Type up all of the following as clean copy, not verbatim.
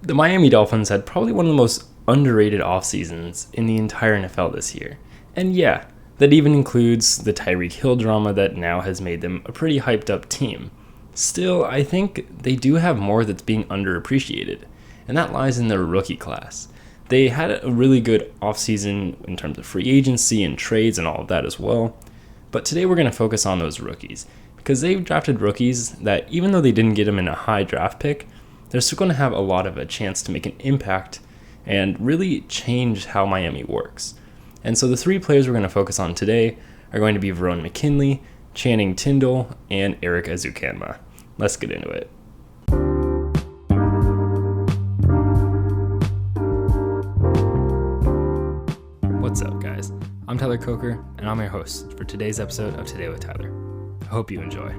The Miami Dolphins had probably one of the most underrated off seasons in the entire NFL this year. And yeah, that even includes the Tyreek Hill drama that now has made them a pretty hyped up team. Still, I think they do have more that's being underappreciated, and that lies in their rookie class. They had a really good offseason in terms of free agency and trades and all of that as well. But today we're going to focus on those rookies, because they've drafted rookies that even though they didn't get them in a high draft pick, they're still going to have a lot of a chance to make an impact and really change how Miami works. And so the three players we're going to focus on today are going to be Verone McKinley, Channing Tindall, and Erik Ezukanma. Let's get into it. What's up, guys? I'm Tyler Coker, and I'm your host for today's episode of Today with Tyler. I hope you enjoy.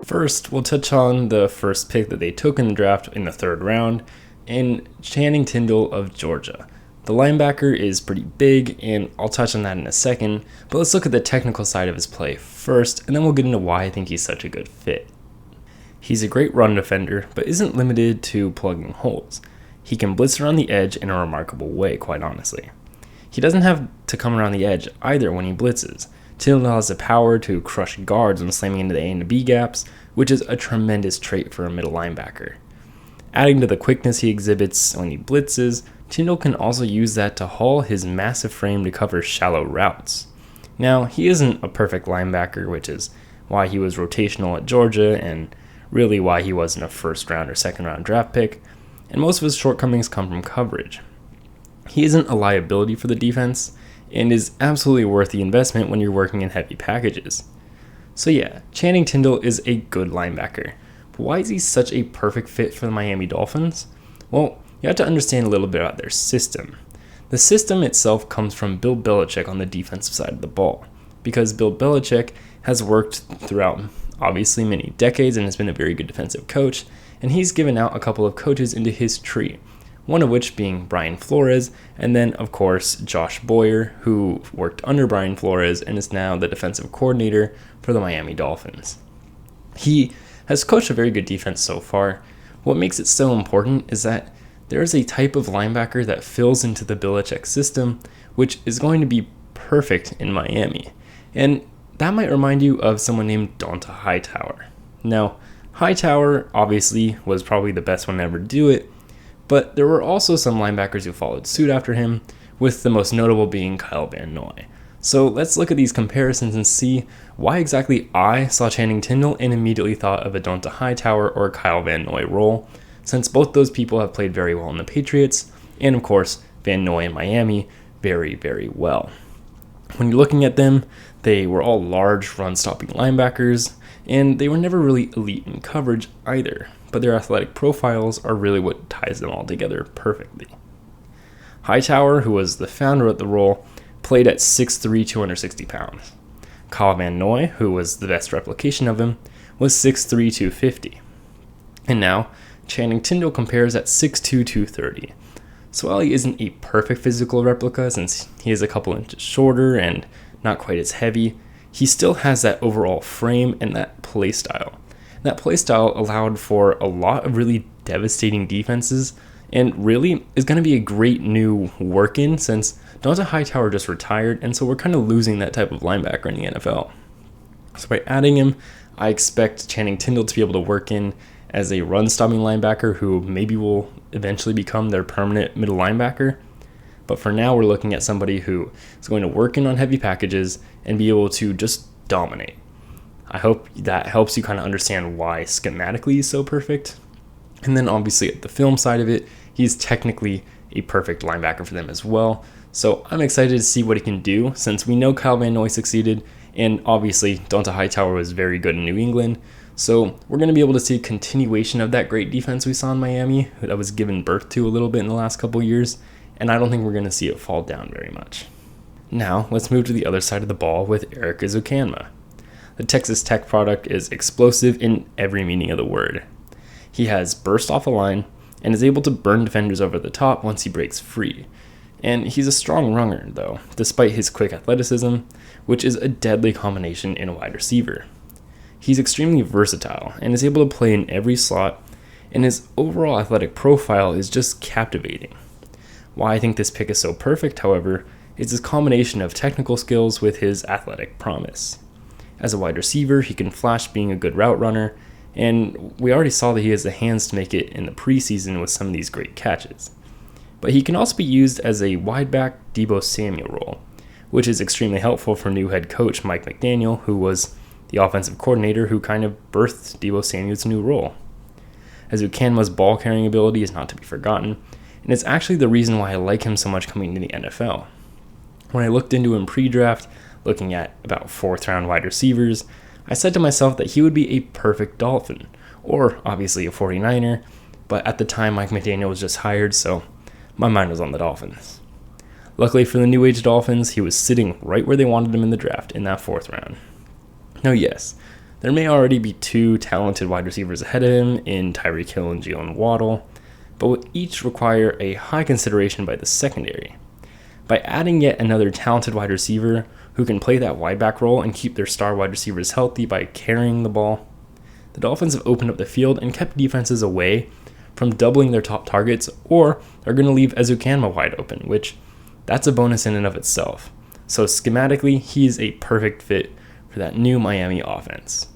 First, we'll touch on the first pick that they took in the draft in the third round, and Channing Tindall of Georgia. The linebacker is pretty big, and I'll touch on that in a second, but let's look at the technical side of his play first, and then we'll get into why I think he's such a good fit. He's a great run defender, but isn't limited to plugging holes. He can blitz around the edge in a remarkable way, quite honestly. He doesn't have to come around the edge either when he blitzes. Tindall has the power to crush guards when slamming into the A and the B gaps, which is a tremendous trait for a middle linebacker. Adding to the quickness he exhibits when he blitzes, Tindall can also use that to haul his massive frame to cover shallow routes. Now, he isn't a perfect linebacker, which is why he was rotational at Georgia and really why he wasn't a first round or second round draft pick, and most of his shortcomings come from coverage. He isn't a liability for the defense and is absolutely worth the investment when you're working in heavy packages. So yeah, Channing Tindall is a good linebacker. But why is he such a perfect fit for the Miami Dolphins? Well, you have to understand a little bit about their system. The system itself comes from Bill Belichick on the defensive side of the ball, because Bill Belichick has worked throughout obviously many decades and has been a very good defensive coach, and he's given out a couple of coaches into his tree, one of which being Brian Flores, and then of course Josh Boyer, who worked under Brian Flores and is now the defensive coordinator for the Miami Dolphins. He has coached a very good defense so far. What makes it so important is that there is a type of linebacker that fills into the Belichick system, which is going to be perfect in Miami. And that might remind you of someone named Hightower. Now, Hightower obviously was probably the best one to ever do it, but there were also some linebackers who followed suit after him, with the most notable being Kyle Van Noy. So let's look at these comparisons and see why exactly I saw Channing Tindall and immediately thought of a Hightower or Kyle Van Noy role, since both those people have played very well in the Patriots, and of course Van Noy in Miami very, very well. When you're looking at them, they were all large run-stopping linebackers, and they were never really elite in coverage either, but their athletic profiles are really what ties them all together perfectly. Hightower, who was the founder of the role, played at 6'3", 260 pounds. Kyle Van Noy, who was the best replication of him, was 6'3", 250. And now, Channing Tindall compares at 6'2", 230. So while he isn't a perfect physical replica, since he is a couple inches shorter and not quite as heavy, he still has that overall frame and that play style. That play style allowed for a lot of really devastating defenses and really is going to be a great new work-in since Hightower just retired, and so we're kind of losing that type of linebacker in the NFL. So by adding him, I expect Channing Tindall to be able to work in as a run-stopping linebacker who maybe will eventually become their permanent middle linebacker. But for now, we're looking at somebody who is going to work in on heavy packages and be able to just dominate. I hope that helps you kind of understand why schematically he's so perfect. And then obviously at the film side of it, he's technically a perfect linebacker for them as well. So I'm excited to see what he can do, since we know Kyle Van Noy succeeded, and obviously Hightower was very good in New England. So we're going to be able to see a continuation of that great defense we saw in Miami that was given birth to a little bit in the last couple years, and I don't think we're going to see it fall down very much. Now, let's move to the other side of the ball with Erik Ezukanma. The Texas Tech product is explosive in every meaning of the word. He has burst off a line and is able to burn defenders over the top once he breaks free. And he's a strong runner, though, despite his quick athleticism, which is a deadly combination in a wide receiver. He's extremely versatile and is able to play in every slot and his overall athletic profile is just captivating. Why I think this pick is so perfect, however, is his combination of technical skills with his athletic promise. As a wide receiver, he can flash being a good route runner, and we already saw that he has the hands to make it in the preseason with some of these great catches. But he can also be used as a wide back Deebo Samuel role, which is extremely helpful for new head coach Mike McDaniel, who was the offensive coordinator who kind of birthed Deebo Samuel's new role. Ezukanma's ball carrying ability is not to be forgotten, and it's actually the reason why I like him so much coming into the NFL. When I looked into him pre-draft, looking at about 4th round wide receivers, I said to myself that he would be a perfect Dolphin, or obviously a 49er, but at the time Mike McDaniel was just hired, so my mind was on the Dolphins. Luckily for the New Age Dolphins, he was sitting right where they wanted him in the draft, in that 4th round. Now yes, there may already be 2 talented wide receivers ahead of him in Tyreek Hill and Jalen Waddle, but would each require a high consideration by the secondary. By adding yet another talented wide receiver who can play that wideback role and keep their star wide receivers healthy by carrying the ball, the Dolphins have opened up the field and kept defenses away from doubling their top targets, or are going to leave ezukanma wide open, which that's a bonus in and of itself. So schematically, he is a perfect fit for that new Miami offense.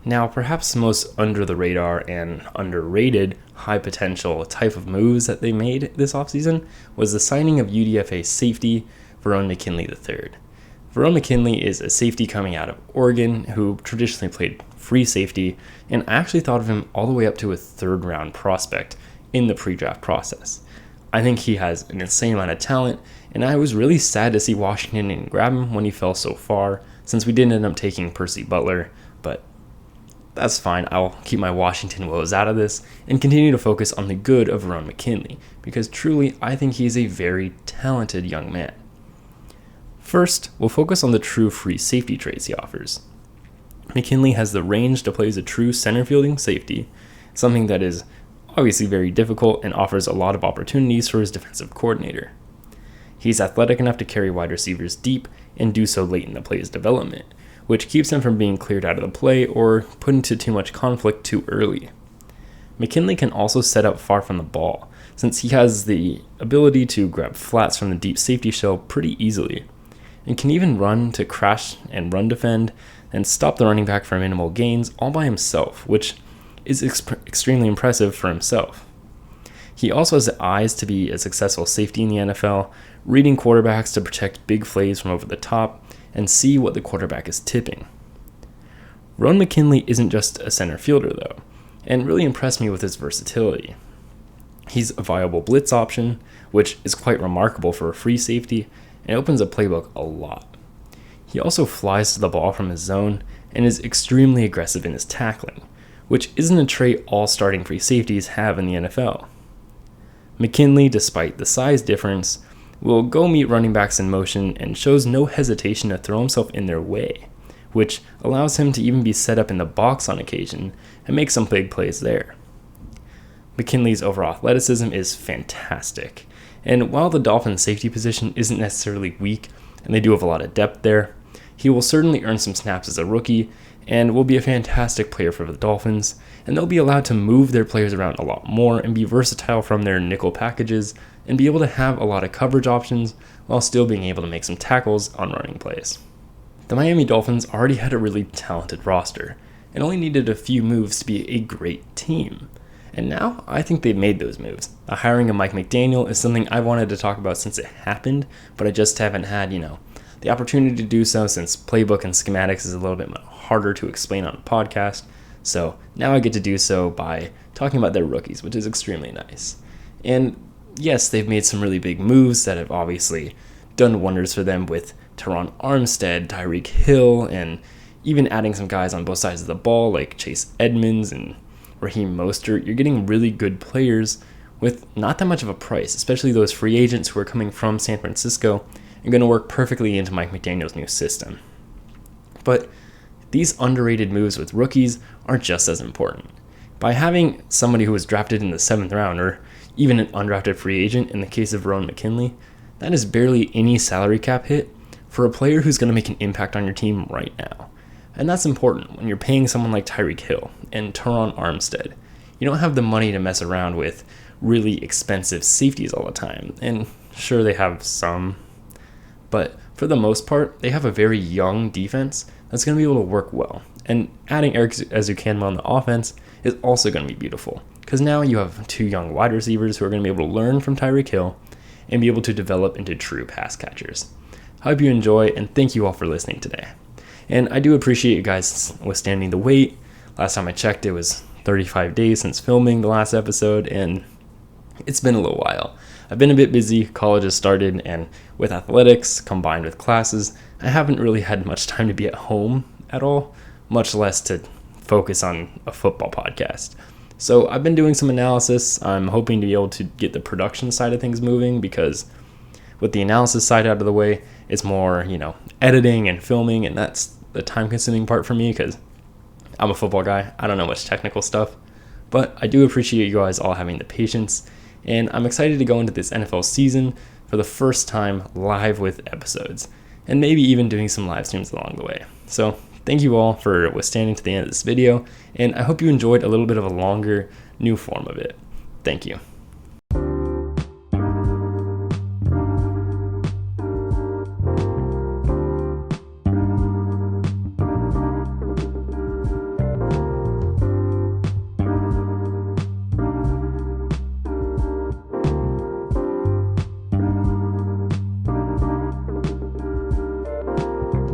Now, perhaps the most under the radar and underrated high potential type of moves that they made this offseason was the signing of UDFA safety Verone McKinley III. Verone McKinley is a safety coming out of Oregon who traditionally played free safety, and I actually thought of him all the way up to a 3rd round prospect in the pre-draft process. I think he has an insane amount of talent, and I was really sad to see Washington didn't grab him when he fell so far, since we did end up taking Percy Butler, but that's fine. I'll keep my Washington woes out of this and continue to focus on the good of Verone McKinley, because truly I think he's a very talented young man. First, we'll focus on the true free safety traits he offers. McKinley has the range to play as a true center fielding safety, something that is obviously very difficult and offers a lot of opportunities for his defensive coordinator. He's athletic enough to carry wide receivers deep and do so late in the play's development, which keeps him from being cleared out of the play or put into too much conflict too early. McKinley can also set up far from the ball, since he has the ability to grab flats from the deep safety shell pretty easily, and can even run to crash and run defend and stop the running back for minimal gains all by himself, which is extremely impressive for himself. He also has the eyes to be a successful safety in the NFL, reading quarterbacks to protect big plays from over the top and see what the quarterback is tipping. Verone McKinley isn't just a center fielder though, and really impressed me with his versatility. He's a viable blitz option, which is quite remarkable for a free safety, and opens a playbook a lot. He also flies to the ball from his zone and is extremely aggressive in his tackling, which isn't a trait all starting free safeties have in the NFL. McKinley, despite the size difference, will go meet running backs in motion and shows no hesitation to throw himself in their way, which allows him to even be set up in the box on occasion and make some big plays there. McKinley's overall athleticism is fantastic, and while the Dolphins' safety position isn't necessarily weak, and they do have a lot of depth there, he will certainly earn some snaps as a rookie and will be a fantastic player for the Dolphins, and they'll be allowed to move their players around a lot more and be versatile from their nickel packages and be able to have a lot of coverage options while still being able to make some tackles on running plays. The Miami Dolphins already had a really talented roster and only needed a few moves to be a great team. And now I think they've made those moves. The hiring of Mike McDaniel is something I've wanted to talk about since it happened, but I just haven't had, the opportunity to do so since playbook and schematics is a little bit harder to explain on a podcast. So now I get to do so by talking about their rookies, which is extremely nice. And yes, they've made some really big moves that have obviously done wonders for them with Terron Armstead, Tyreek Hill, and even adding some guys on both sides of the ball like Chase Edmonds and Raheem Mostert. You're getting really good players with not that much of a price, especially those free agents who are coming from San Francisco and going to work perfectly into Mike McDaniel's new system. But these underrated moves with rookies are just as important. By having somebody who was drafted in the 7th round, or even an undrafted free agent in the case of Verone McKinley, that is barely any salary cap hit for a player who's going to make an impact on your team right now. And that's important when you're paying someone like Tyreek Hill and Terron Armstead. you don't have the money to mess around with really expensive safeties all the time. And sure, they have some, but for the most part, they have a very young defense that's going to be able to work well. And adding Erik ezukanma on the offense is also going to be beautiful, because now you have 2 young wide receivers who are going to be able to learn from Tyreek Hill and be able to develop into true pass catchers. I hope you enjoy, and thank you all for listening today. And I do appreciate you guys withstanding the wait. Last time I checked, it was 35 days since filming the last episode, and it's been a little while. I've been a bit busy, college has started, and with athletics combined with classes, I haven't really had much time to be at home at all, much less to focus on a football podcast. So I've been doing some analysis. I'm hoping to be able to get the production side of things moving, because with the analysis side out of the way, it's more, editing and filming, and that's the time-consuming part for me, because I'm a football guy. I don't know much technical stuff, but I do appreciate you guys all having the patience, and I'm excited to go into this NFL season for the first time live with episodes, and maybe even doing some live streams along the way. So thank you all for withstanding to the end of this video, and I hope you enjoyed a little bit of a longer new form of it. Thank you.